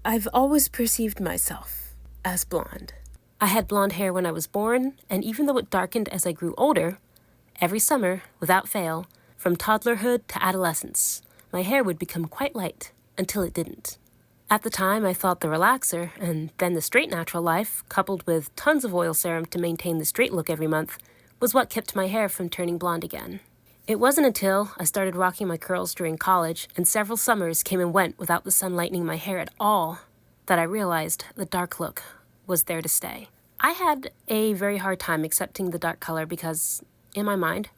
I've always perceived myself as blonde. I had blonde hair when I was born, and even though it darkened as I grew older, every summer, without fail, from toddlerhood to adolescence, my hair would become quite light until it didn't. At the time, I thought the relaxer, and then the straight natural life, coupled with tons of oil serum to maintain the straight look every month, was what kept my hair from turning blonde again. It wasn't until I started rocking my curls during college, and several summers came and went without the sun lightening my hair at all, that I realized the dark look was there to stay. I had a very hard time accepting the dark color because, in my mind,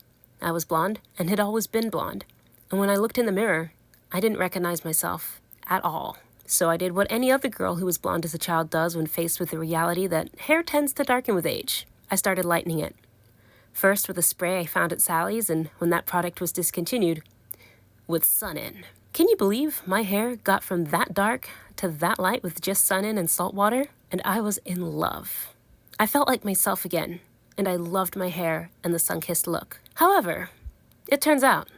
I was blonde and had always been blonde. And when I looked in the mirror, I didn't recognize myself at all. So I did what any other girl who was blonde as a child does when faced with the reality that hair tends to darken with age. I started lightening it. First with a spray I found at Sally's, and when that product was discontinued, with Sun In. Can you believe my hair got from that dark to that light with just Sun In and salt water? And I was in love. I felt like myself again, and I loved my hair and the sun-kissed look. However, it turns out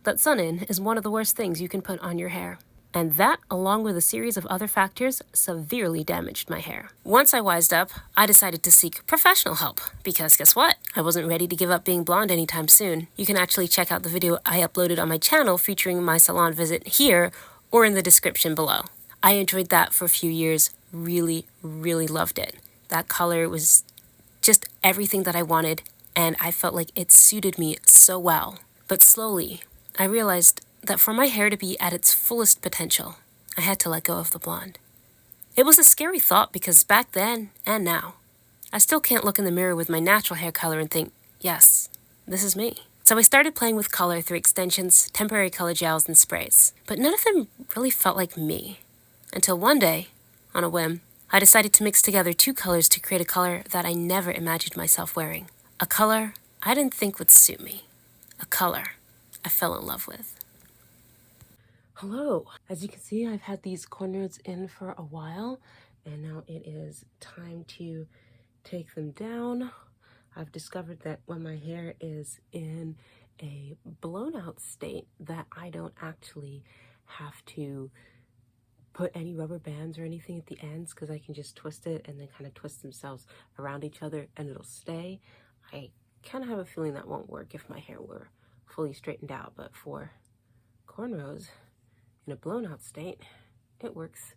that Sun In is one of the worst things you can put on your hair. And that, along with a series of other factors, severely damaged my hair. Once I wised up, I decided to seek professional help, because guess what? I wasn't ready to give up being blonde anytime soon. You can actually check out the video I uploaded on my channel featuring my salon visit here, or in the description below. I enjoyed that for a few years, really loved it. That color was just everything that I wanted, and I felt like it suited me so well. But slowly, I realized that for my hair to be at its fullest potential, I had to let go of the blonde. It was a scary thought because back then and now, I still can't look in the mirror with my natural hair color and think, yes, this is me. So I started playing with color through extensions, temporary color gels, and sprays. But none of them really felt like me. Until one day, on a whim, I decided to mix together two colors to create a color that I never imagined myself wearing. A color I didn't think would suit me. A color I fell in love with. Hello. As you can see, I've had these cornrows in for a while, and now it is time to take them down. I've discovered that when my hair is in a blown out state, that I don't actually have to put any rubber bands or anything at the ends, because I can just twist it and then kind of twist themselves around each other and it'll stay. I kind of have a feeling that won't work if my hair were fully straightened out, but for cornrows in a blown out state, it works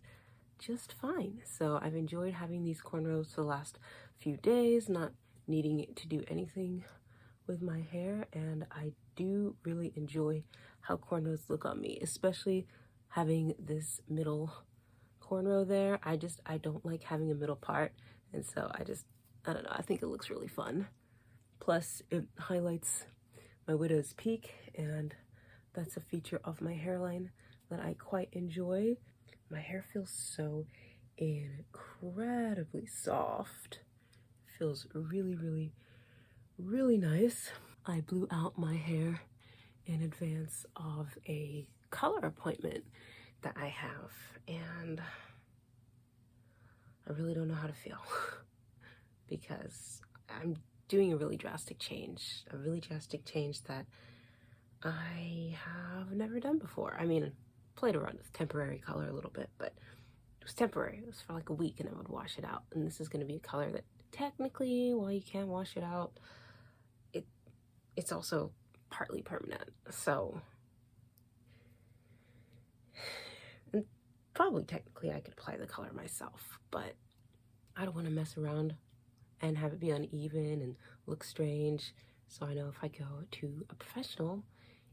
just fine. So I've enjoyed having these cornrows for the last few days, not needing to do anything with my hair, and I do really enjoy how cornrows look on me, especially having this middle cornrow there. I don't like having a middle part, and so I don't know, I think it looks really fun. Plus, it highlights my widow's peak, and that's a feature of my hairline that I quite enjoy. My hair feels so incredibly soft. Feels really nice. I blew out my hair in advance of a color appointment that I have, and I really don't know how to feel because I'm doing a really drastic change that I have never done before. I mean, played around with temporary color a little bit, but it was temporary. It was for like a week and I would wash it out. And this is going to be a color that technically, while you can wash it out, it's also partly permanent. So, and probably technically I could apply the color myself, but I don't want to mess around and have it be uneven and look strange. So I know if I go to a professional,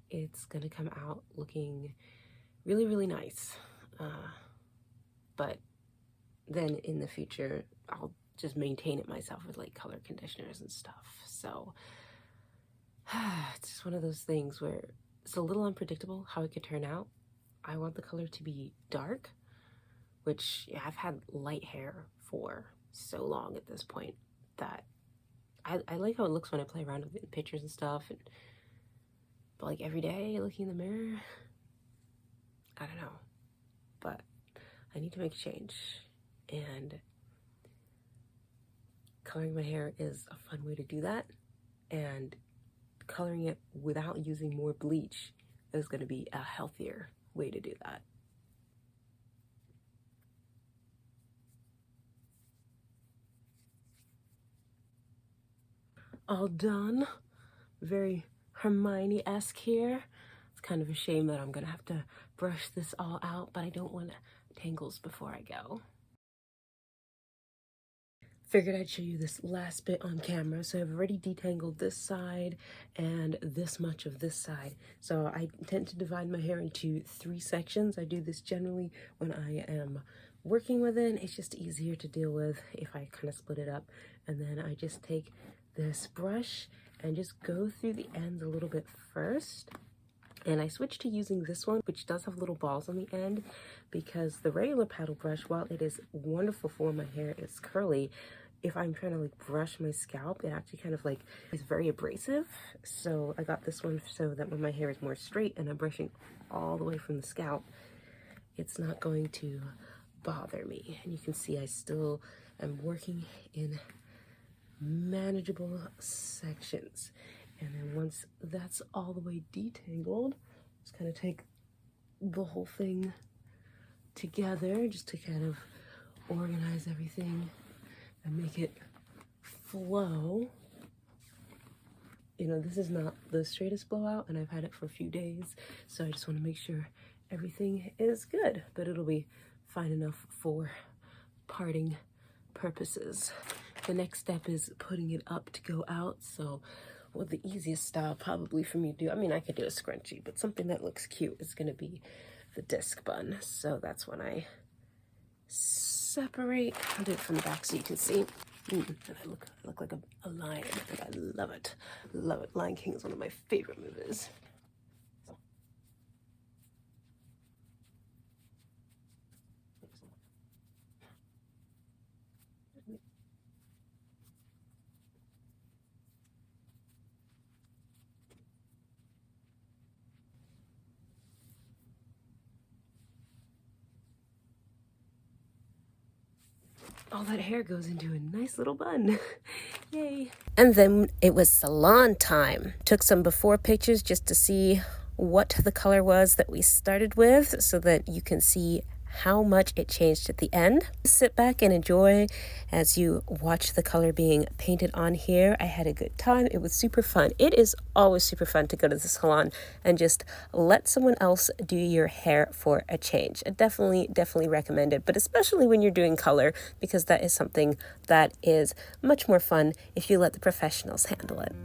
it's going to come out looking really nice. But then in the future, I'll just maintain it myself with like color conditioners and stuff. So it's just one of those things where it's a little unpredictable how it could turn out. I want the color to be dark, which I've had light hair for so long at this point that I like how it looks when I play around with it in pictures and stuff. But like every day looking in the mirror, I don't know. But I need to make a change, and coloring my hair is a fun way to do that, and coloring it without using more bleach is going to be a healthier way to do that. all done. Very Hermione-esque here. It's kind of a shame that I'm gonna have to brush this all out, but I don't want tangles before I go. Figured I'd show you this last bit on camera. So I've already detangled this side and this much of this side. So I tend to divide my hair into 3 sections. I do this generally when I am working with it. It's just easier to deal with if I kind of split it up. And then I just take this brush and just go through the ends a little bit first. And I switched to using this one, which does have little balls on the end, because the regular paddle brush, while it is wonderful for when my hair is curly, if I'm trying to like brush my scalp, it actually kind of like is very abrasive. So I got this one so that when my hair is more straight and I'm brushing all the way from the scalp, it's not going to bother me. And you can see I still am working in manageable sections. And then once that's all the way detangled, just kind of take the whole thing together just to kind of organize everything and make it flow. You know, this is not the straightest blowout, and I've had it for a few days, so I just want to make sure everything is good, but it'll be fine enough for parting purposes. The next step is putting it up to go out. So what the easiest style probably for me to do, I mean, I could do a scrunchie, but something that looks cute is going to be the disc bun. So that's when I separate. I'll do it from the back so you can see. And I look like a lion, and I love it. Love it. Lion King is one of my favorite movies. All that hair goes into a nice little bun. Yay. And then it was salon time. Took some before pictures just to see what the color was that we started with so that you can see how much it changed at the end. Sit back and enjoy as you watch the color being painted on here. I had a good time. It was super fun. It is always super fun to go to the salon and just let someone else do your hair for a change. I definitely recommend it, but especially when you're doing color, because that is something that is much more fun if you let the professionals handle it.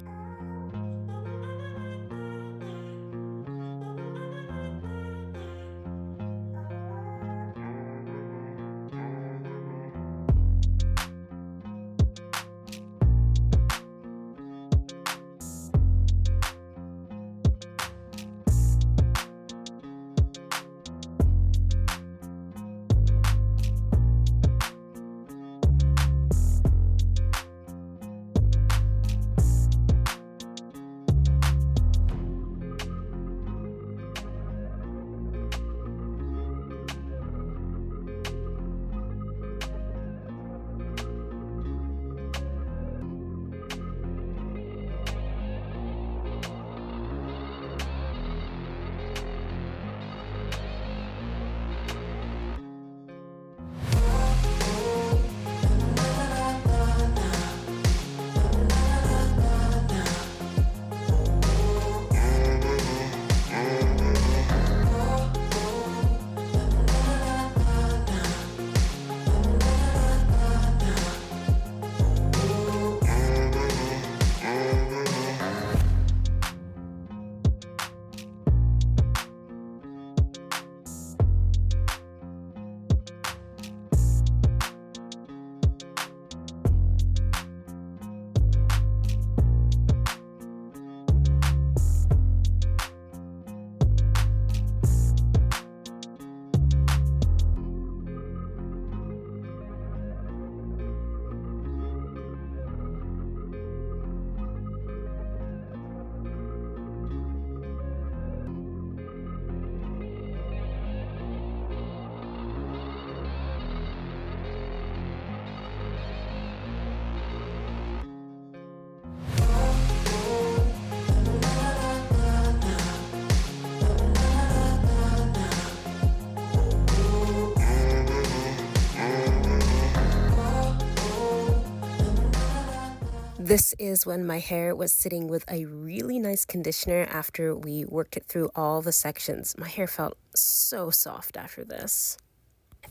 This is when my hair was sitting with a really nice conditioner after we worked it through all the sections. My hair felt so soft after this.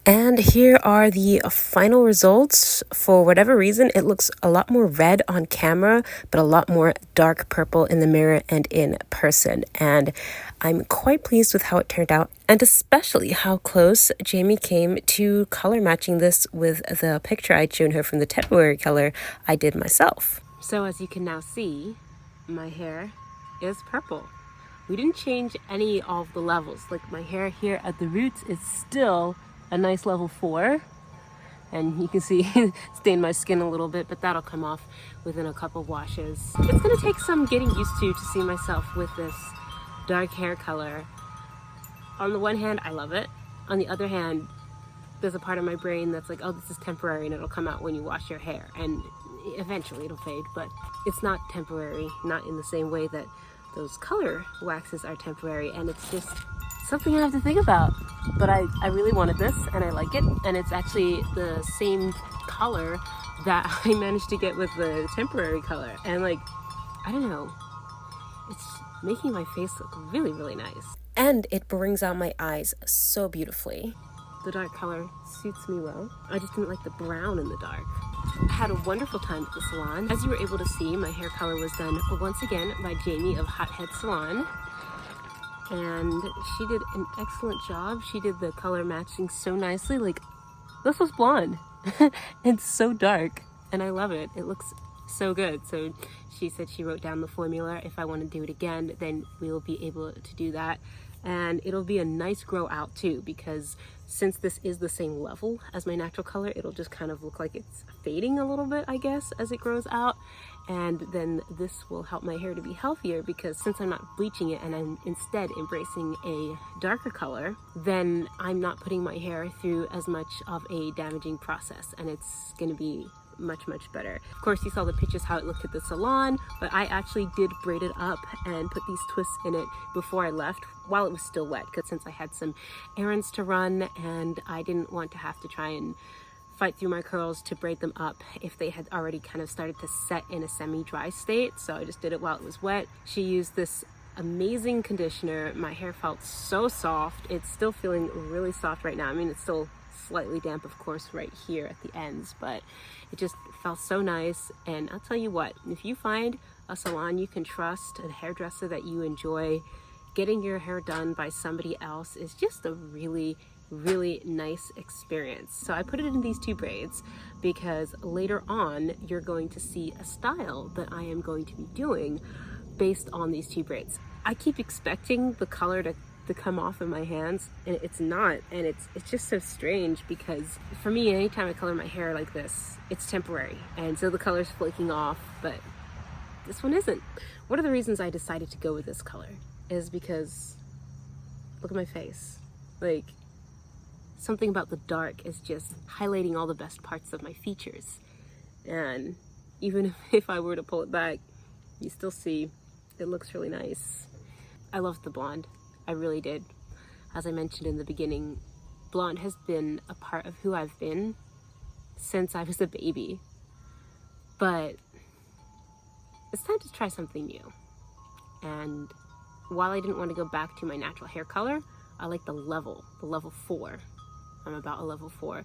And here are the final results. For whatever reason, it looks a lot more red on camera, but a lot more dark purple in the mirror and in person. And I'm quite pleased with how it turned out, and especially how close Jamie came to color matching this with the picture I'd shown her from the temporary color I did myself. So as you can now see, my hair is purple. We didn't change any of the levels. Like, my hair here at the roots is still a nice level 4, and you can see stain my skin a little bit, but that'll come off within a couple washes. It's gonna take some getting used to see myself with this dark hair color. On the one hand, I love it. On the other hand, there's a part of my brain that's like, oh, this is temporary and it'll come out when you wash your hair, and eventually it'll fade. But it's not temporary, not in the same way that those color waxes are temporary, and it's just something I have to think about. But I really wanted this, and I like it, and it's actually the same color that I managed to get with the temporary color, and like, I don't know, it's making my face look really, really nice. And it brings out my eyes so beautifully. The dark color suits me well. I just didn't like the brown in the dark. I had a wonderful time at the salon. As you were able to see, my hair color was done once again by Jamie of Headz Salon. And she did an excellent job. She did the color matching so nicely. Like, this was blonde. It's so dark, and I love it. It looks so good. So she said she wrote down the formula. If I want to do it again, then we'll be able to do that. And it'll be a nice grow out too, because since this is the same level as my natural color, it'll just kind of look like it's fading a little bit, I guess, as it grows out. And then this will help my hair to be healthier, because since I'm not bleaching it and I'm instead embracing a darker color, then I'm not putting my hair through as much of a damaging process, and it's going to be much better. Of course, you saw the pictures how it looked at the salon, but I actually did braid it up and put these twists in it before I left while it was still wet, because since I had some errands to run and I didn't want to have to try and fight through my curls to braid them up if they had already kind of started to set in a semi-dry state. So I just did it while it was wet. She used this amazing conditioner. My hair felt so soft. It's still feeling really soft right now. I mean, it's still slightly damp, of course, right here at the ends, but it just felt so nice. And I'll tell you what, if you find a salon you can trust, a hairdresser that you enjoy, getting your hair done by somebody else is just a really nice experience. So I put it in these 2 braids because later on you're going to see a style that I am going to be doing based on these 2 braids. I keep expecting the color to come off in my hands, and it's not, and it's just so strange, because for me, anytime I color my hair like this, it's temporary, and so the color's flaking off, but this one isn't. One of the reasons I decided to go with this color is because look at my face. Like, something about the dark is just highlighting all the best parts of my features, and even if I were to pull it back, you still see it looks really nice. I loved the blonde. I really did. As I mentioned in the beginning, blonde has been a part of who I've been since I was a baby. But it's time to try something new. And while I didn't want to go back to my natural hair color, I like the level 4. I'm about a level 4.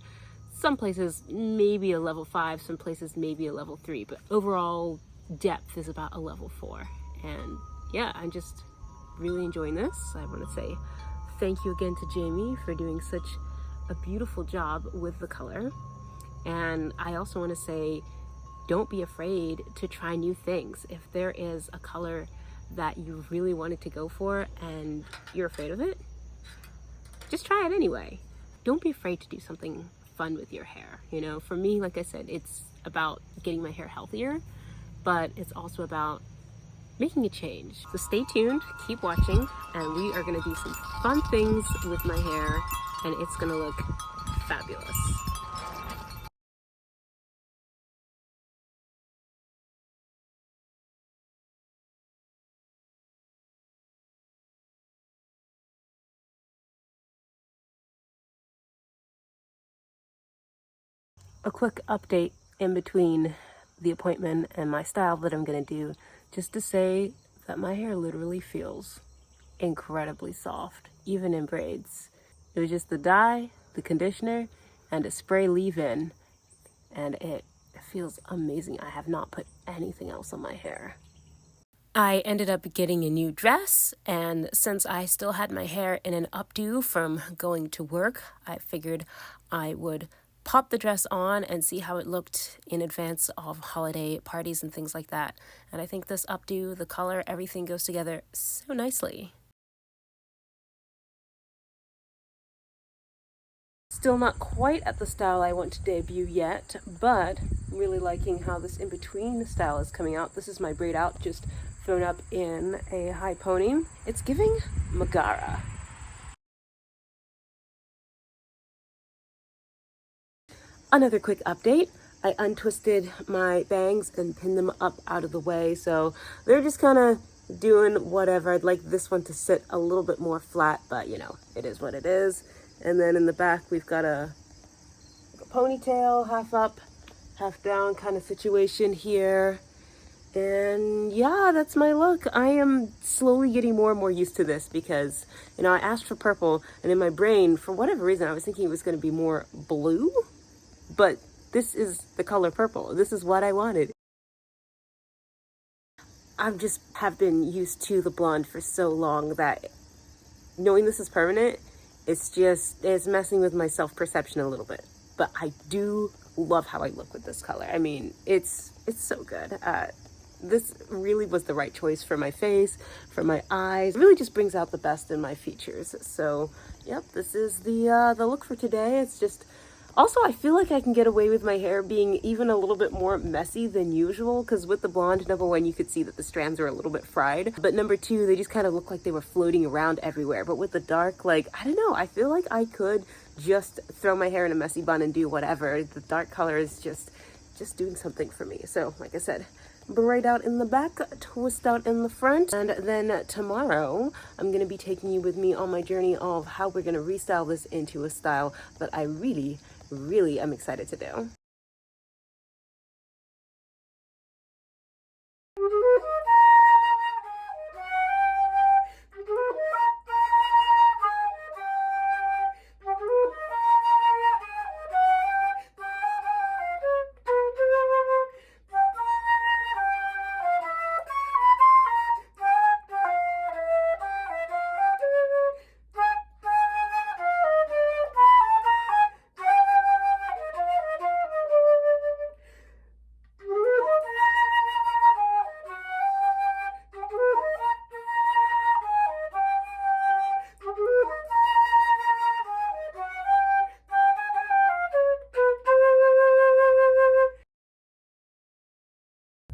Some places maybe a level 5, some places maybe a level 3, but overall depth is about a level 4. And yeah, I'm just really enjoying this. I want to say thank you again to Jamie for doing such a beautiful job with the color. And I also want to say, don't be afraid to try new things. If there is a color that you really wanted to go for and you're afraid of it, just try it anyway. Don't be afraid to do something fun with your hair. You know, for me, like I said, it's about getting my hair healthier, but it's also about making a change. So stay tuned, keep watching, and we are gonna do some fun things with my hair, and it's gonna look fabulous. A quick update in between the appointment and my style that I'm gonna do, just to say that my hair literally feels incredibly soft, even in braids. It was just the dye, the conditioner, and a spray leave-in, and it feels amazing. I have not put anything else on my hair. I ended up getting a new dress, and since I still had my hair in an updo from going to work, I figured I would pop the dress on and see how it looked in advance of holiday parties and things like that. And I think this updo, the color, everything goes together so nicely. Still not quite at the style I want to debut yet, but I'm really liking how this in-between style is coming out. This is my braid out, just thrown up in a high pony. It's giving Megara. Another quick update. I untwisted my bangs and pinned them up out of the way, so they're just kind of doing whatever. I'd like this one to sit a little bit more flat, but you know, it is what it is. And then in the back, we've got a ponytail, half up, half down kind of situation here. And yeah, that's my look. I am slowly getting more and more used to this because, you know, I asked for purple, and in my brain, for whatever reason, I was thinking it was going to be more blue, but this is the color purple. This is what I wanted. I just have been used to the blonde for so long that knowing this is permanent, it's messing with my self-perception a little bit. But I do love how I look with this color. I mean, it's so good. This really was the right choice for my face, for my eyes. It really just brings out the best in my features. So, yep, this is the look for today. It's just, also I feel like I can get away with my hair being even a little bit more messy than usual, because with the blonde, number one, you could see that the strands are a little bit fried. But number two, they just kind of look like they were floating around everywhere. But with the dark, like, I don't know, I feel like I could just throw my hair in a messy bun and do whatever. The dark color is just doing something for me. So, like I said, braid out in the back, twist out in the front, and then tomorrow I'm going to be taking you with me on my journey of how we're going to restyle this into a style that I really am excited to do.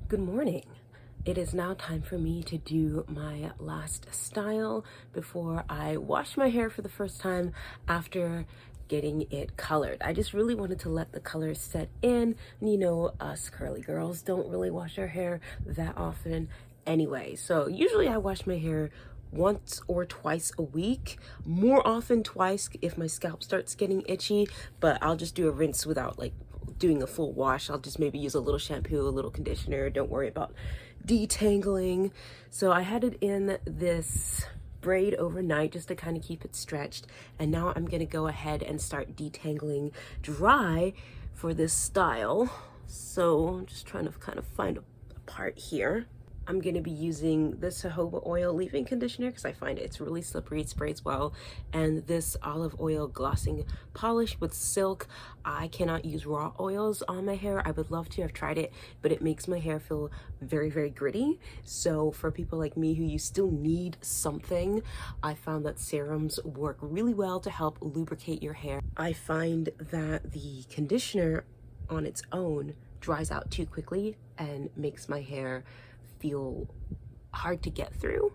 Good morning. It is now time for me to do my last style before I wash my hair for the first time after getting it colored. I just really wanted to let the color set in. And you know, us curly girls don't really wash our hair that often anyway. So usually I wash my hair once or twice a week, more often twice if my scalp starts getting itchy, but I'll just do a rinse without like doing a full wash. I'll just maybe use a little shampoo, a little conditioner. Don't worry about detangling. So I had it in this braid overnight just to kind of keep it stretched, and now I'm gonna go ahead and start detangling dry for this style. So I'm just trying to kind of find a part here. I'm going to be using this jojoba oil leave-in conditioner because I find it's really slippery, it sprays well, and this olive oil glossing polish with silk. I cannot use raw oils on my hair. I would love to, I've tried it, but it makes my hair feel very gritty. So for people like me who you still need something, I found that serums work really well to help lubricate your hair. I find that the conditioner on its own dries out too quickly and makes my hair feel hard to get through.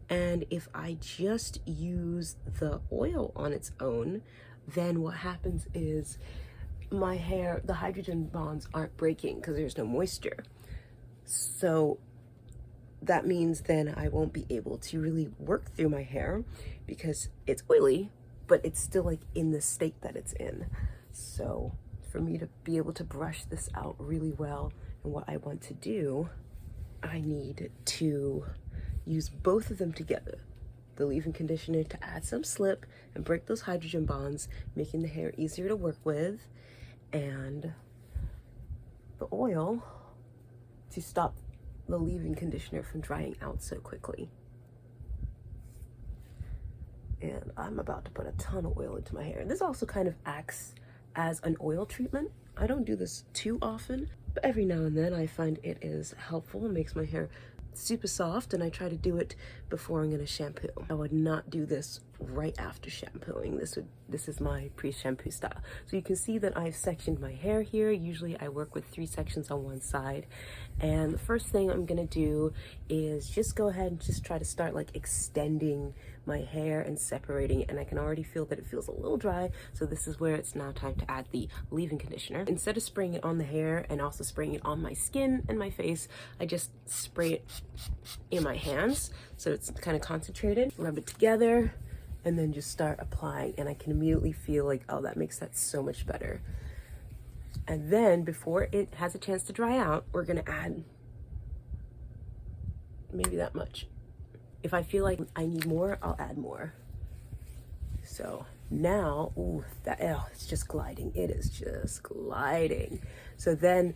And if I just use the oil on its own, then what happens is my hair, the hydrogen bonds aren't breaking because there's no moisture. So that means then I won't be able to really work through my hair because it's oily, but it's still like in the state that it's in. So for me to be able to brush this out really well. And what I want to do, I need to use both of them together. The leave-in conditioner to add some slip and break those hydrogen bonds, making the hair easier to work with, and the oil to stop the leave-in conditioner from drying out so quickly. And I'm about to put a ton of oil into my hair. This also kind of acts as an oil treatment. I don't do this too often, but every now and then I find it is helpful. It makes my hair super soft, and I try to do it before I'm gonna shampoo. I would not do this right after shampooing. This is my pre-shampoo style. So you can see that I've sectioned my hair here. Usually I work with 3 sections on one side. And the first thing I'm gonna do is just go ahead and just try to start like extending my hair and separating it. And I can already feel that it feels a little dry. So this is where it's now time to add the leave-in conditioner. Instead of spraying it on the hair and also spraying it on my skin and my face, I just spray it in my hands. So it's kind of concentrated, rub it together, and then just start applying. And I can immediately feel like, oh, that makes that so much better. And then before it has a chance to dry out, we're gonna add maybe that much. If I feel like I need more, I'll add more. So now, ooh, it's just gliding. It is just gliding. So then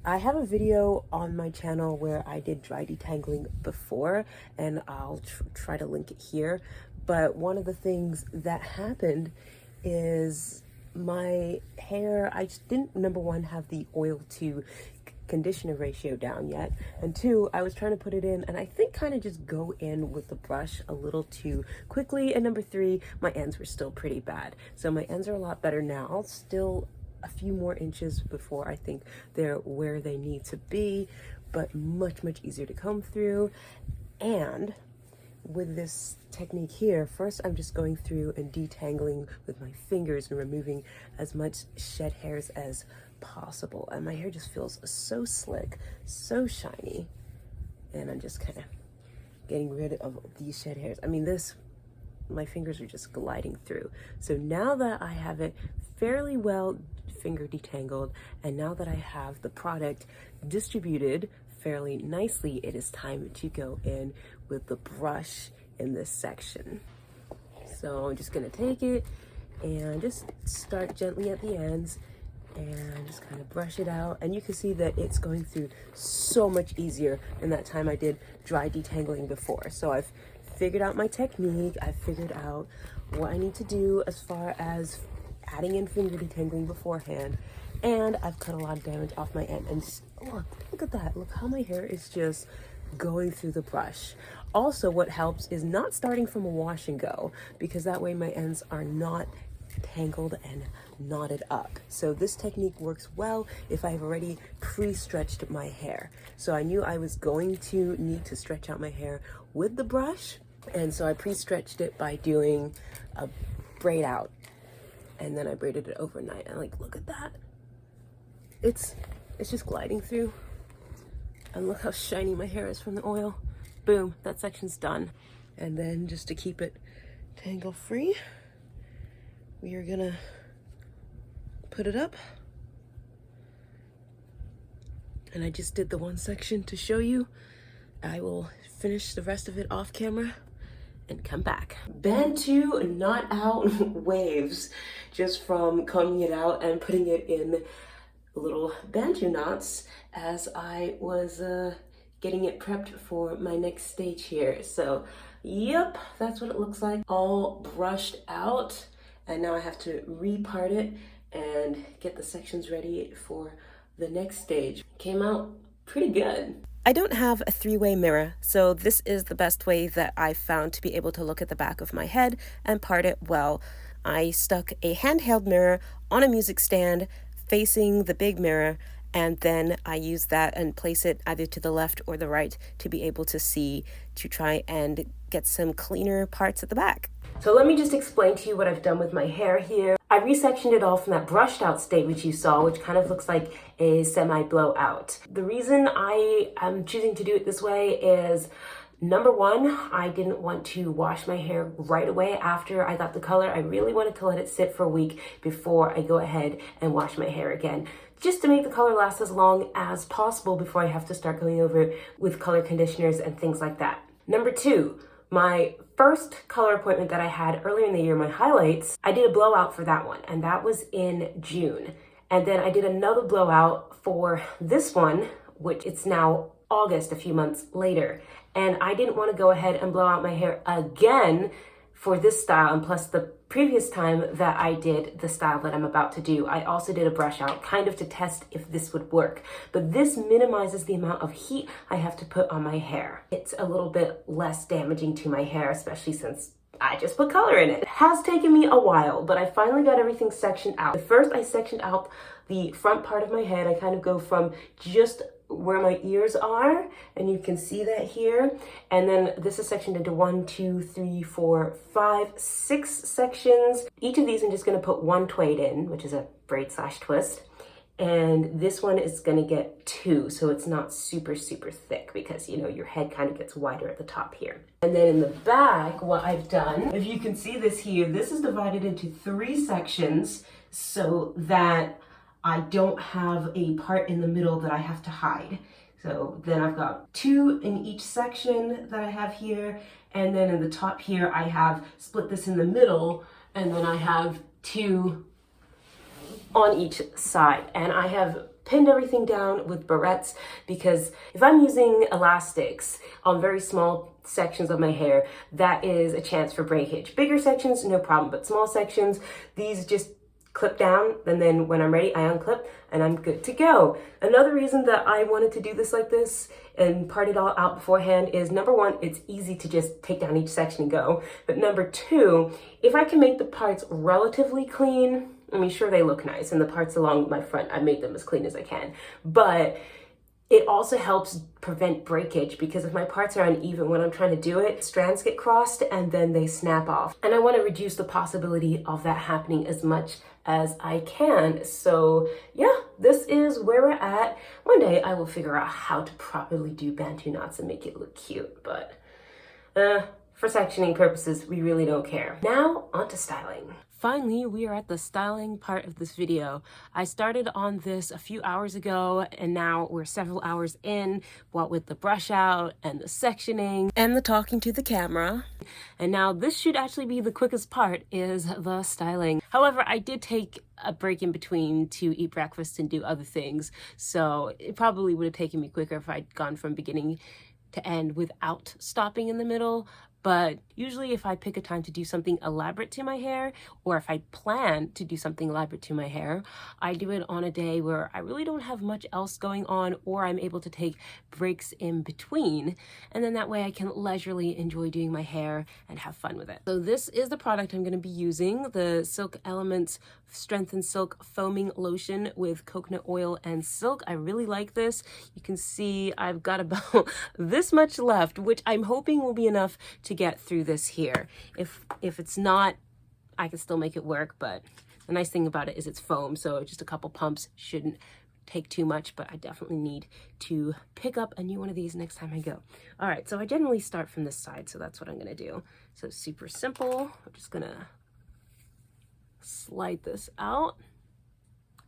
I have a video on my channel where I did dry detangling before, and I'll try to link it here. But one of the things that happened is my hair, I just didn't, number one, have the oil to conditioner ratio down yet, and 2, I was trying to put it in and I think kind of just go in with the brush a little too quickly, and number 3, my ends were still pretty bad. So my ends are a lot better now, still a few more inches before I think they're where they need to be, but much easier to comb through. And with this technique here, first I'm just going through and detangling with my fingers and removing as much shed hairs as possible, and my hair just feels so slick, so shiny, and I'm just kind of getting rid of these shed hairs. I mean, my fingers are just gliding through. So now that I have it fairly well finger detangled, and now that I have the product distributed fairly nicely, it is time to go in with the brush in this section. So I'm just gonna take it and just start gently at the ends and just kind of brush it out, and you can see that it's going through so much easier than that time I did dry detangling before. So I've figured out my technique, I've figured out what I need to do as far as adding in finger detangling beforehand, and I've cut a lot of damage off my end. And just, oh, look at that, look how my hair is just going through the brush. Also, what helps is not starting from a wash and go, because that way my ends are not tangled and knotted up. So this technique works well if I've already pre-stretched my hair. So I knew I was going to need to stretch out my hair with the brush, and so I pre-stretched it by doing a braid out, and then I braided it overnight. And like, look at that, it's just gliding through, and look how shiny my hair is from the oil. Boom, that section's done. And then just to keep it tangle free, we are gonna put it up. And I just did the one section to show you. I will finish the rest of it off camera and come back. Bantu knot out waves just from combing it out and putting it in little bantu knots as I was getting it prepped for my next stage here. So yep, that's what it looks like, all brushed out. And now I have to repart it and get the sections ready for the next stage. Came out pretty good. I don't have a 3-way mirror, so this is the best way that I've found to be able to look at the back of my head and part it well. I stuck a handheld mirror on a music stand facing the big mirror, and then I use that and place it either to the left or the right to be able to see, to try and get some cleaner parts at the back. So let me just explain to you what I've done with my hair here. I resectioned it all from that brushed out state which you saw, which kind of looks like a semi blowout. The reason I am choosing to do it this way is Number one, I didn't want to wash my hair right away after I got the color. I really wanted to let it sit for a week before I go ahead and wash my hair again, just to make the color last as long as possible before I have to start going over it with color conditioners and things like that. Number two, my first color appointment that I had earlier in the year, my highlights, I did a blowout for that one, and that was in June. And then I did another blowout for this one, which it's now August, a few months later. And I didn't want to go ahead and blow out my hair again for this style, and plus the previous time that I did the style that I'm about to do, I also did a brush out, kind of to test if this would work. But this minimizes the amount of heat I have to put on my hair. It's a little bit less damaging to my hair, especially since I just put color in it. It has taken me a while, but I finally got everything sectioned out. First, I sectioned out the front part of my head. I kind of go from just where my ears are, and you can see that here. And then this is sectioned into 1, 2, 3, 4, 5, 6 sections. Each of these I'm just gonna put one Twaid in, which is a braid / twist. And this one is gonna get 2, so it's not super, super thick, because you know, your head kind of gets wider at the top here. And then in the back, what I've done, if you can see this here, this is divided into 3 sections so that I don't have a part in the middle that I have to hide. So then I've got 2 in each section that I have here. And then in the top here, I have split this in the middle, and then I have 2 on each side. And I have pinned everything down with barrettes, because if I'm using elastics on very small sections of my hair, that is a chance for breakage. Bigger sections, no problem, but small sections, these just clip down, and then when I'm ready, I unclip and I'm good to go. Another reason that I wanted to do this like this and part it all out beforehand is, number one, it's easy to just take down each section and go. But number two, if I can make the parts relatively clean, I mean, sure, they look nice, and the parts along my front, I made them as clean as I can, but it also helps prevent breakage, because if my parts are uneven when I'm trying to do it, strands get crossed and then they snap off. And I want to reduce the possibility of that happening as much as I can. So yeah, this is where we're at. One day I will figure out how to properly do bantu knots and make it look cute, but for sectioning purposes, we really don't care. Now, on to styling. Finally, we are at the styling part of this video. I started on this a few hours ago, and now we're several hours in, what with the brush out and the sectioning and the talking to the camera. And now this should actually be the quickest part, is the styling. However, I did take a break in between to eat breakfast and do other things, so it probably would have taken me quicker if I'd gone from beginning to end without stopping in the middle. But usually if I pick a time to do something elaborate to my hair, or if I plan to do something elaborate to my hair, I do it on a day where I really don't have much else going on, or I'm able to take breaks in between. And then that way I can leisurely enjoy doing my hair and have fun with it. So this is the product I'm gonna be using, the Silk Elements Strength and Silk Foaming Lotion with coconut oil and silk. I really like this. You can see I've got about this much left, which I'm hoping will be enough to get through this here. If it's not, I can still make it work, but the nice thing about it is it's foam, so just a couple pumps shouldn't take too much, but I definitely need to pick up a new one of these next time I go. All right, so I generally start from this side, so that's what I'm gonna do. So super simple. I'm just gonna slide this out.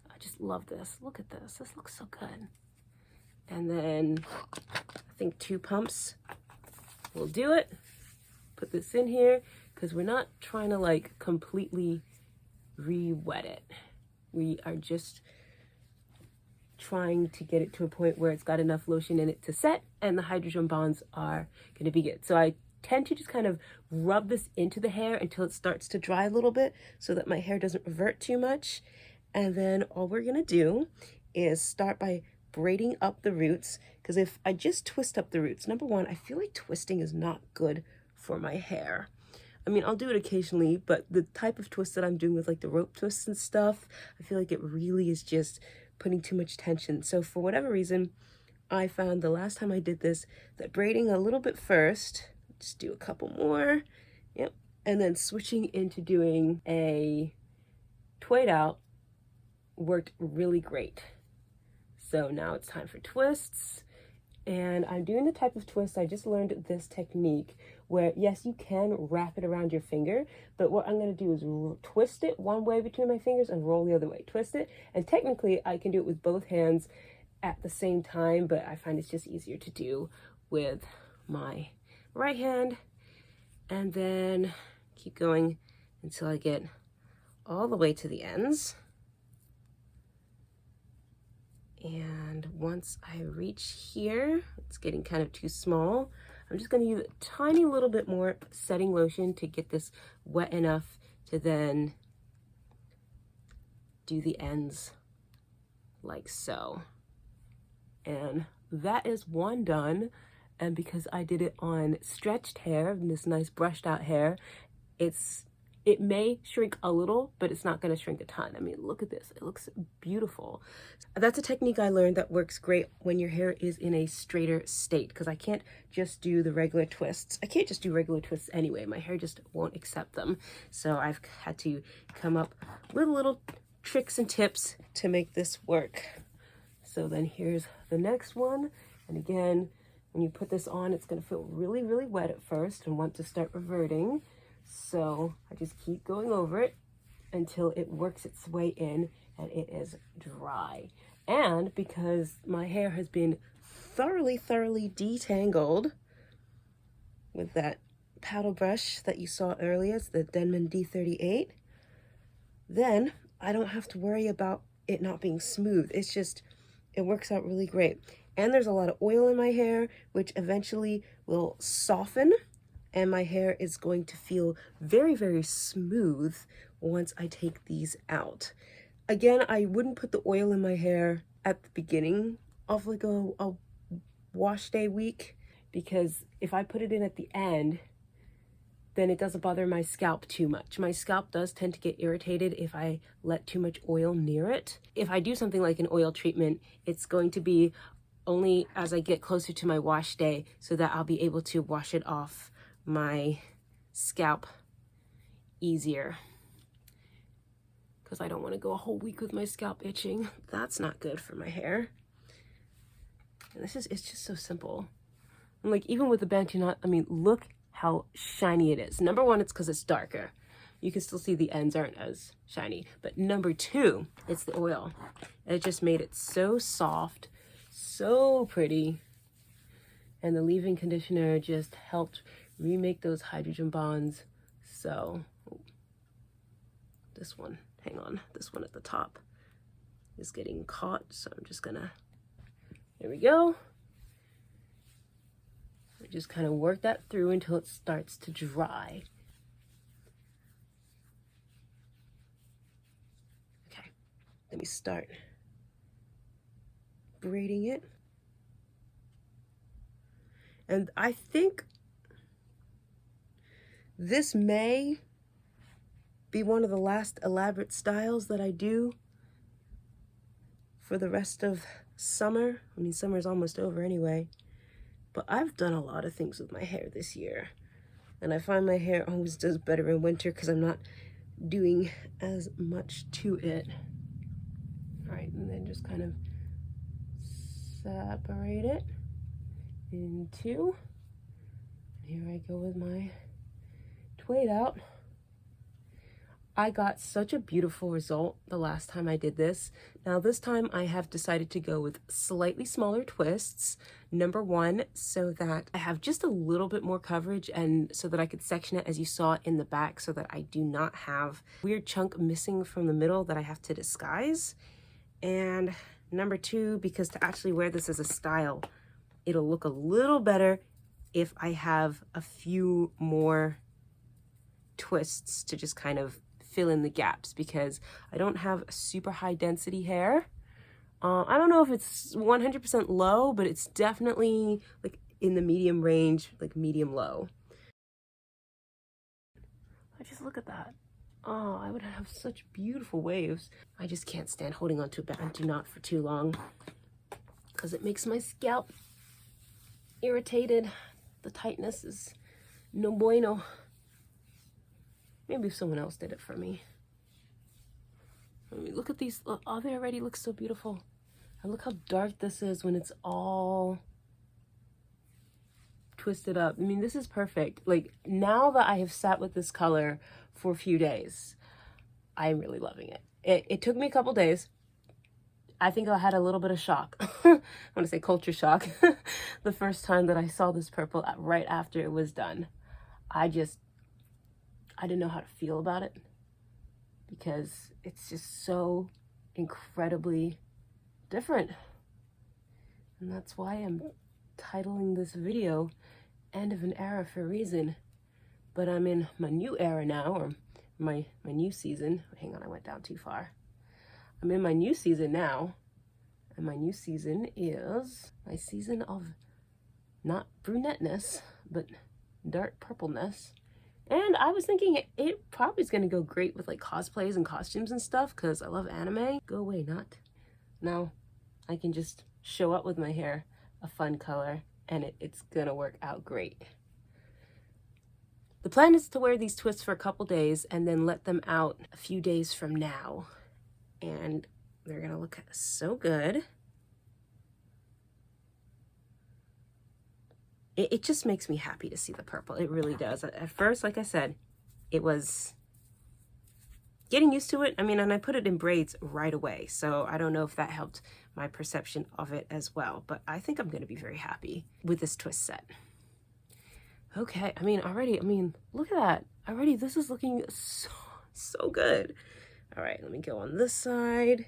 I just love this. Look at this. This looks so good. And then I think 2 pumps will do it. Put this in here, because we're not trying to like completely re-wet it. We are just trying to get it to a point where it's got enough lotion in it to set, and the hydrogen bonds are going to be good. So I tend to just kind of rub this into the hair until it starts to dry a little bit, so that my hair doesn't revert too much. And then all we're going to do is start by braiding up the roots, because if I just twist up the roots, number one, I feel like twisting is not good for my hair. I mean, I'll do it occasionally, but the type of twist that I'm doing with like the rope twists and stuff, I feel like it really is just putting too much tension. So for whatever reason, I found the last time I did this, that braiding a little bit first, just do a couple more, yep, and then switching into doing a Twaidout worked really great. So now it's time for twists, And I'm doing the type of twist, I just learned this technique where, yes, you can wrap it around your finger, but what I'm going to do is twist it one way between my fingers and roll the other way. Twist it, and technically I can do it with both hands at the same time, but I find it's just easier to do with my right hand. And then keep going until I get all the way to the ends. And once I reach here, it's getting kind of too small. I'm just going to use a tiny little bit more setting lotion to get this wet enough to then do the ends like so. And that is one done. And because I did it on stretched hair, and this nice brushed out hair, it may shrink a little, but it's not going to shrink a ton. I mean, look at this. It looks beautiful. That's a technique I learned that works great when your hair is in a straighter state, because I can't just do the regular twists. I can't just do regular twists anyway. My hair just won't accept them. So I've had to come up with little tricks and tips to make this work. So then here's the next one. And again, when you put this on, it's going to feel really, really wet at first and want to start reverting. So I just keep going over it until it works its way in and it is dry. And because my hair has been thoroughly detangled with that paddle brush that you saw earlier, it's the Denman D38, then I don't have to worry about it not being smooth. It's just, it works out really great. And there's a lot of oil in my hair, which eventually will soften, and my hair is going to feel very, very smooth once I take these out. Again, I wouldn't put the oil in my hair at the beginning of like a wash day week, because if I put it in at the end, then it doesn't bother my scalp too much. My scalp does tend to get irritated if I let too much oil near it. If I do something like an oil treatment, it's going to be only as I get closer to my wash day so that I'll be able to wash it off my scalp easier, because I don't want to go a whole week with my scalp itching. That's not good for my hair. And it's just so simple. And like, even with the Bantu knot, I mean, look how shiny it is. Number one, it's because it's darker. You can still see the ends aren't as shiny. But number two, it's the oil. It just made it so soft, so pretty. And the leave-in conditioner just helped remake those hydrogen bonds. So this one, hang on, this one at the top is getting caught. So I'm just gonna, there we go. Just kind of work that through until it starts to dry. Okay, let me start braiding it. And I think this may be one of the last elaborate styles that I do for the rest of summer. I mean, summer's almost over anyway. But I've done a lot of things with my hair this year. And I find my hair always does better in winter because I'm not doing as much to it. All right, and then just kind of separate it in two. Here I go with my Twaidout. I got such a beautiful result the last time I did this. Now this time I have decided to go with slightly smaller twists. Number one, so that I have just a little bit more coverage and so that I could section it as you saw in the back, so that I do not have a weird chunk missing from the middle that I have to disguise. And number two, because to actually wear this as a style, it'll look a little better if I have a few more twists to just kind of fill in the gaps, because I don't have super high density hair. I don't know if it's 100% low, but it's definitely like in the medium range, like medium low. I just look at that. Oh, I would have such beautiful waves. I just can't stand holding on to a Bantu knot for too long because it makes my scalp irritated. The tightness is no bueno. Maybe if someone else did it for me. I mean, look at these. Oh, they already look so beautiful. And look how dark this is when it's all twist it up. I mean, this is perfect. Like, now that I have sat with this color for a few days, I'm really loving it. It took me a couple days. I think I had a little bit of shock. I want to say culture shock. The first time that I saw this purple right after it was done. I didn't know how to feel about it because it's just so incredibly different. And that's why I'm titling this video End of an Era for a reason. But I'm in my new era now, or my new season. Hang on, I went down too far. I'm in my new season now, and my new season is my season of not brunetteness, but dark purpleness. And I was thinking it probably is going to go great with like cosplays and costumes and stuff because I love anime. Go away, nut. Now I can just show up with my hair a fun color and it's going to work out great. The plan is to wear these twists for a couple days and then let them out a few days from now. And they're going to look so good. It just makes me happy to see the purple. It really does. At first, like I said, it was getting used to it. I mean, and I put it in braids right away. So I don't know if that helped my perception of it as well. But I think I'm going to be very happy with this twist set. Okay, already, look at that. Already, this is looking so good. All right, let me go on this side.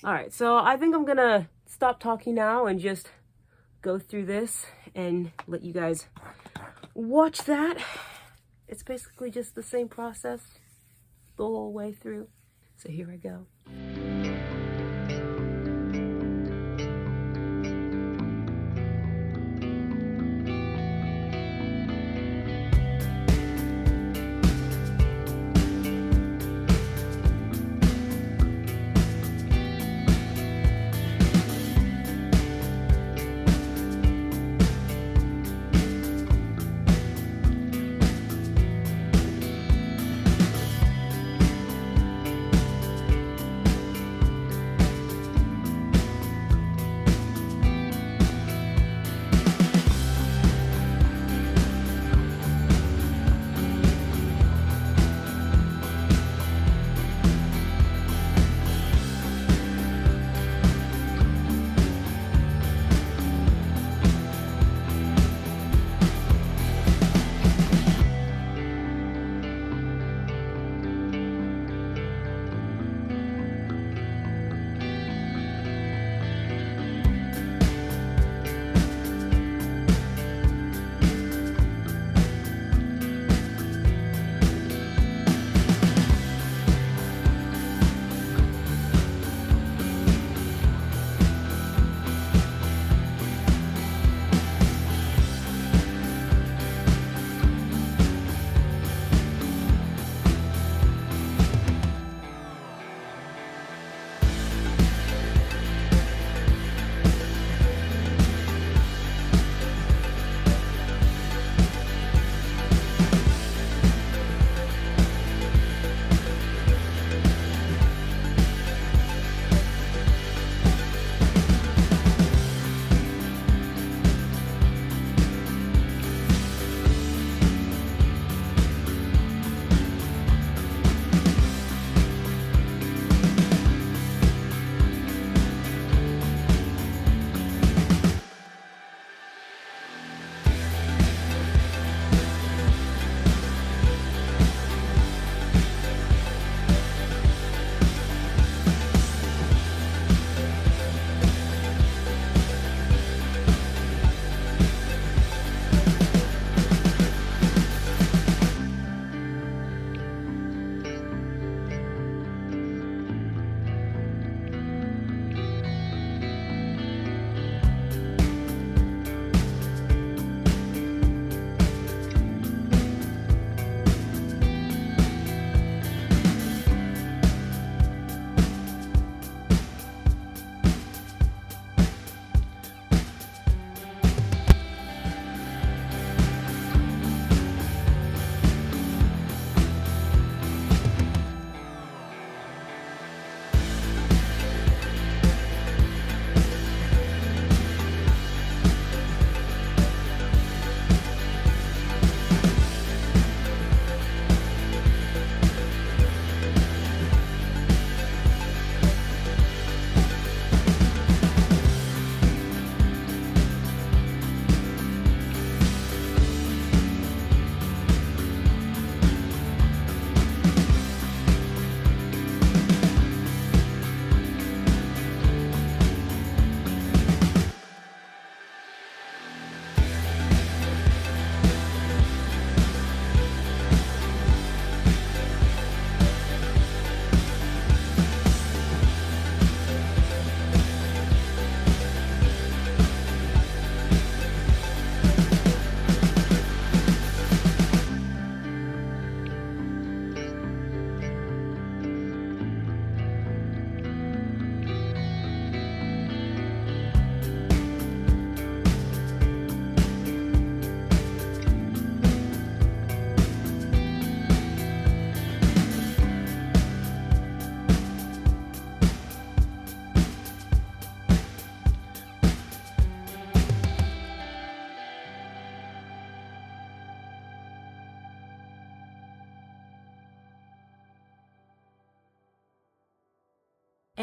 All right, so I think I'm going to stop talking now and just go through this and let you guys watch that. It's basically just the same process the whole way through. So here I go.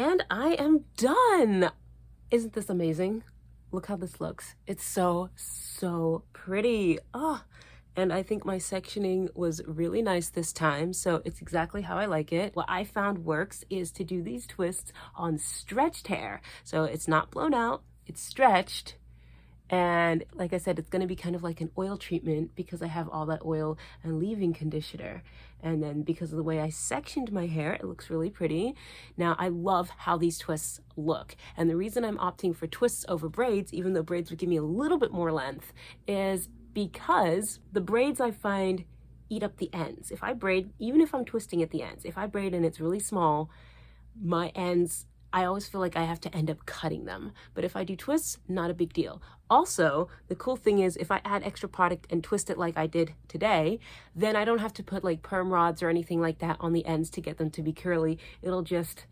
And I am done. Isn't this amazing? Look how this looks. It's so, so pretty. Oh, and I think my sectioning was really nice this time, so it's exactly how I like it. What I found works is to do these twists on stretched hair. So it's not blown out, it's stretched. And like I said, it's going to be kind of like an oil treatment because I have all that oil and leave-in conditioner. And then because of the way I sectioned my hair, it looks really pretty. Now, I love how these twists look. And the reason I'm opting for twists over braids, even though braids would give me a little bit more length, is because the braids I find eat up the ends. If I braid, even if I'm twisting at the ends, if I braid and it's really small, my ends, I always feel like I have to end up cutting them. But if I do twists, not a big deal. Also, the cool thing is if I add extra product and twist it like I did today, then I don't have to put like perm rods or anything like that on the ends to get them to be curly. It'll just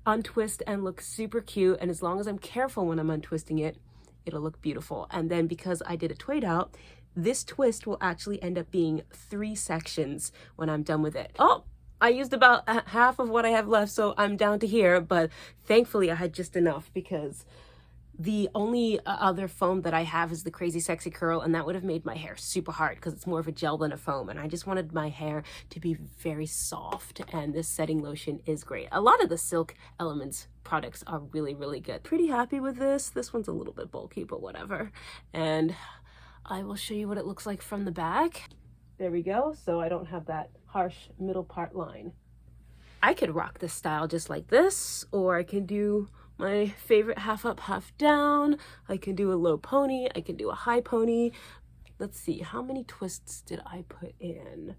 untwist and look super cute. And as long as I'm careful when I'm untwisting it, it'll look beautiful. And then because I did a Twaid out, this twist will actually end up being 3 sections when I'm done with it. Oh, I used about half of what I have left, so I'm down to here, but thankfully I had just enough because the only other foam that I have is the Crazy Sexy Curl, and that would have made my hair super hard because it's more of a gel than a foam, and I just wanted my hair to be very soft, and this setting lotion is great. A lot of the Silk Elements products are really, really good. Pretty happy with this. This one's a little bit bulky, but whatever. And I will show you what it looks like from the back. There we go, so I don't have that harsh middle part line. I could rock this style just like this, or I can do my favorite half up, half down. I can do a low pony, I can do a high pony. Let's see, how many twists did I put in?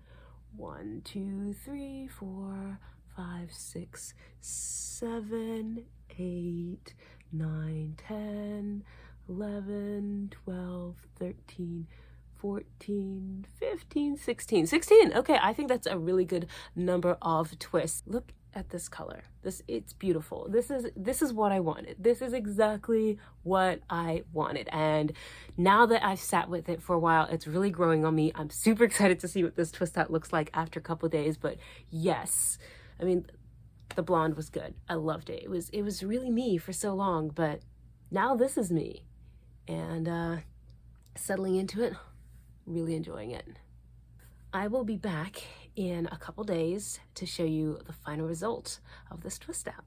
1, 2, 3, 4, 5, 6, 7, 8, 9, 10, 11, 12, 13, 14, 15, 16. 16. Okay, I think that's a really good number of twists. Look at this color. It's beautiful. This is what I wanted. This is exactly what I wanted. And now that I've sat with it for a while, it's really growing on me. I'm super excited to see what this twist out looks like after a couple of days. But yes, I mean, the blonde was good. I loved it. It was really me for so long, but now this is me. And settling into it, really enjoying it. I will be back in a couple days to show you the final result of this twist out.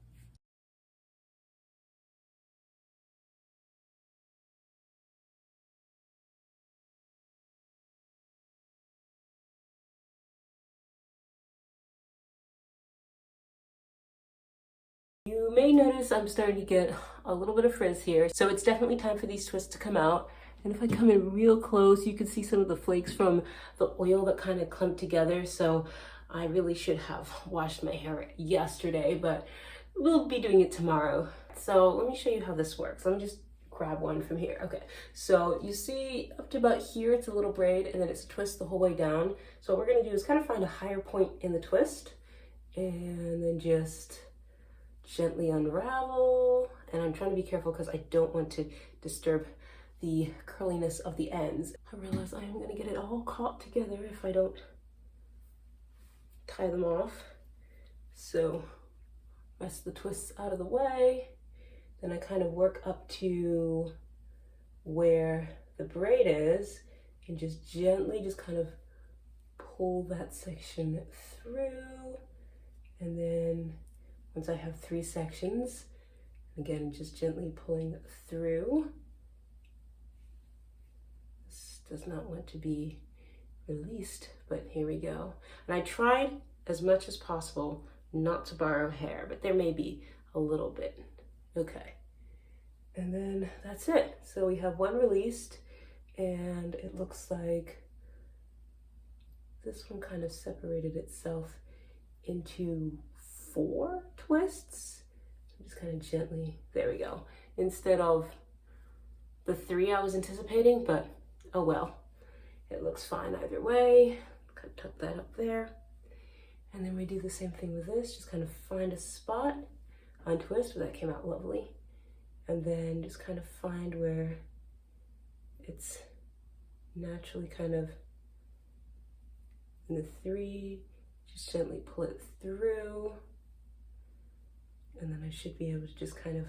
You may notice I'm starting to get a little bit of frizz here, so it's definitely time for these twists to come out. And if I come in real close, you can see some of the flakes from the oil that kind of clumped together. So I really should have washed my hair yesterday, but we'll be doing it tomorrow. So let me show you how this works. Let me just grab one from here. Okay, so you see up to about here, it's a little braid, and then it's a twist the whole way down. So what we're gonna do is kind of find a higher point in the twist, and then just gently unravel. And I'm trying to be careful because I don't want to disturb the curliness of the ends. I realize I am going to get it all caught together if I don't tie them off. So rest the twists out of the way. Then I kind of work up to where the braid is and just gently just kind of pull that section through. And then once I have 3 sections, again, just gently pulling through. Does not want to be released, but here we go. And I tried as much as possible not to borrow hair, but there may be a little bit. Okay, and then that's it. So we have 1 released, and it looks like this one kind of separated itself into 4 twists. Just kind of gently, there we go, instead of the 3 I was anticipating, but oh well, it looks fine either way. Kind of tuck that up there. And then we do the same thing with this, just kind of find a spot, untwist, but that came out lovely. And then just kind of find where it's naturally kind of in the 3, just gently pull it through. And then I should be able to just kind of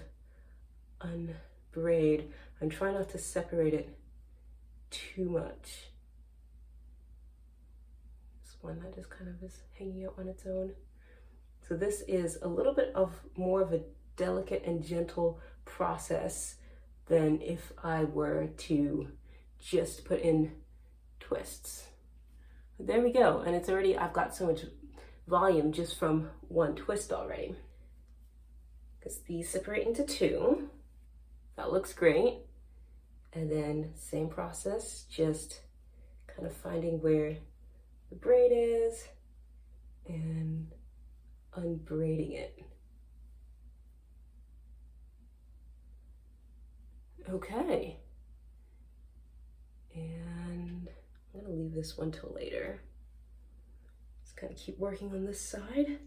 unbraid. I'm trying not to separate it too much. This one that just kind of is hanging out on its own. So this is a little bit of more of a delicate and gentle process than if I were to just put in twists. But there we go, and it's already, I've got so much volume just from one twist already. Because these separate into two. That looks great. And then same process, just kind of finding where the braid is and unbraiding it. Okay. And I'm gonna leave this one till later. Just kind of keep working on this side.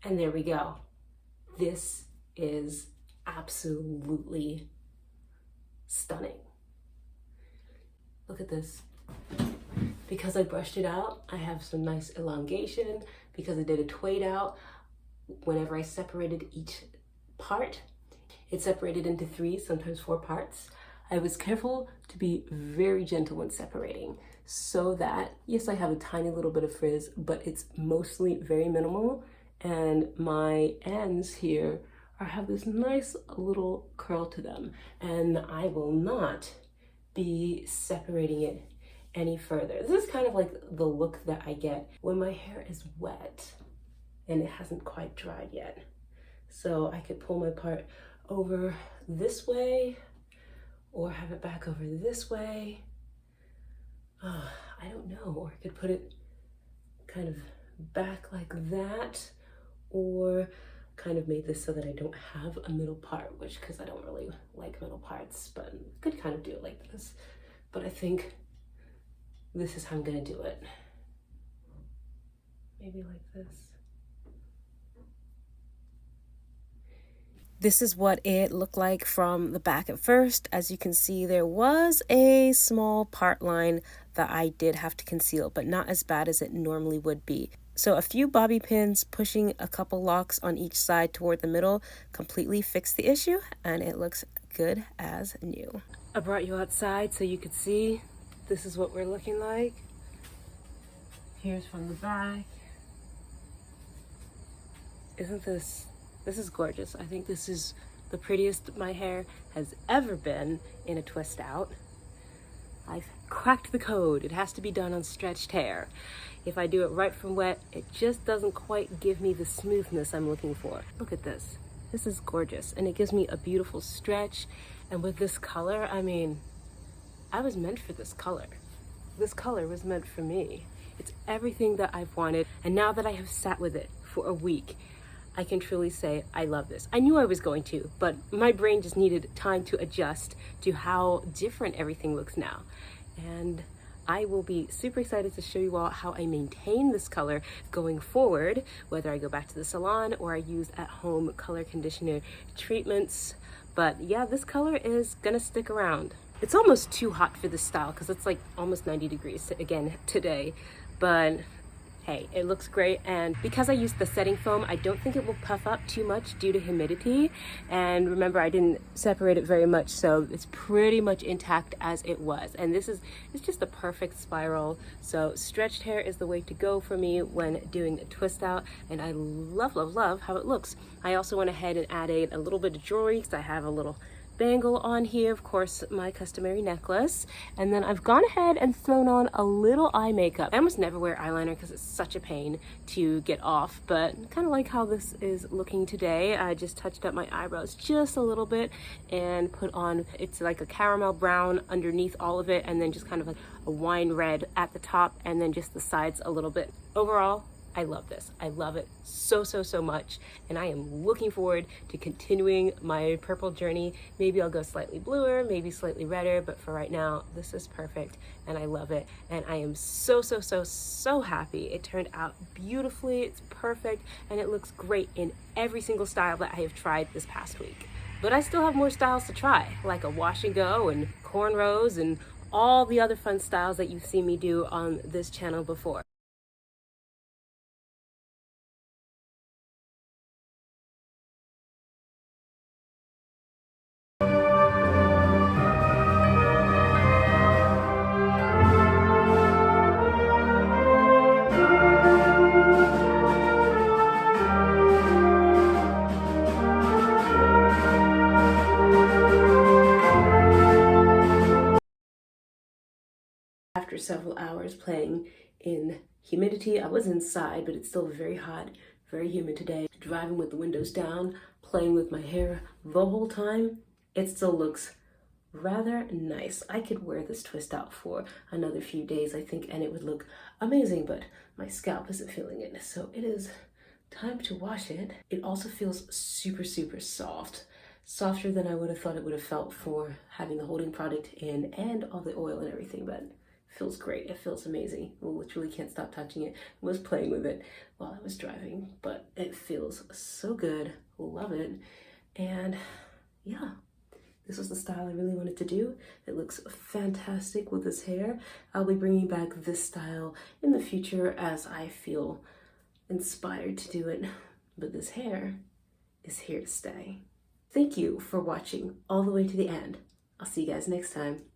And there we go. This is absolutely stunning. Look at this. Because I brushed it out, I have some nice elongation. Because I did a Twaid out, whenever I separated each part, it separated into 3, sometimes 4 parts. I was careful to be very gentle when separating so that, yes, I have a tiny little bit of frizz, but it's mostly very minimal. And my ends here have this nice little curl to them. And I will not be separating it any further. This is kind of like the look that I get when my hair is wet and it hasn't quite dried yet. So I could pull my part over this way or have it back over this way. I don't know, or I could put it kind of back like that, or kind of made this so that I don't have a middle part, which, because I don't really like middle parts, but could kind of do it like this. But I think this is how I'm gonna do it. Maybe like this. This is what it looked like from the back at first. As you can see, there was a small part line that I did have to conceal, but not as bad as it normally would be. So a few bobby pins pushing a couple locks on each side toward the middle completely fixed the issue, and it looks good as new. I brought you outside so you could see. This is what we're looking like. Here's from the back. Isn't this is gorgeous. I think this is the prettiest my hair has ever been in a twist out. I've cracked the code. It has to be done on stretched hair. If I do it right from wet, it just doesn't quite give me the smoothness I'm looking for. Look at this. This is gorgeous, and it gives me a beautiful stretch. And with this color, I mean, I was meant for this color. This color was meant for me. It's everything that I've wanted, and now that I have sat with it for a week, I can truly say I love this. I knew I was going to, but my brain just needed time to adjust to how different everything looks now. And I will be super excited to show you all how I maintain this color going forward, whether I go back to the salon or I use at-home color conditioner treatments. But yeah, this color is gonna stick around. It's almost too hot for this style because it's like almost 90 degrees again today, but hey, it looks great. And because I used the setting foam, I don't think it will puff up too much due to humidity. And remember, I didn't separate it very much, so it's pretty much intact as it was. And it's just a perfect spiral. So stretched hair is the way to go for me when doing a twist out. And I love, love, love how it looks. I also went ahead and added a little bit of jewelry because I have a little bangle on here, of course, my customary necklace, and then I've gone ahead and thrown on a little eye makeup. I almost never wear eyeliner because it's such a pain to get off, but kind of like how this is looking today. I just touched up my eyebrows just a little bit and put on, it's like a caramel brown underneath all of it, and then just kind of like a wine red at the top, and then just the sides a little bit. Overall, I love this. I love it so, so, so much. And I am looking forward to continuing my purple journey. Maybe I'll go slightly bluer, maybe slightly redder, but for right now, this is perfect and I love it. And I am so, so, so, so happy. It turned out beautifully. It's perfect. And it looks great in every single style that I have tried this past week. But I still have more styles to try, like a wash and go and cornrows and all the other fun styles that you've seen me do on this channel before. After several hours playing in humidity, I was inside, but it's still very hot, very humid today. Driving with the windows down, playing with my hair the whole time, it still looks rather nice. I could wear this twist out for another few days, I think, and it would look amazing, but my scalp isn't feeling it, so it is time to wash it. It also feels super, super soft. Softer than I would have thought it would have felt for having the holding product in and all the oil and everything, but feels great. It feels amazing. I literally can't stop touching it. I was playing with it while I was driving, but it feels so good. Love it. And yeah, this was the style I really wanted to do. It looks fantastic with this hair. I'll be bringing back this style in the future as I feel inspired to do it. But this hair is here to stay. Thank you for watching all the way to the end. I'll see you guys next time.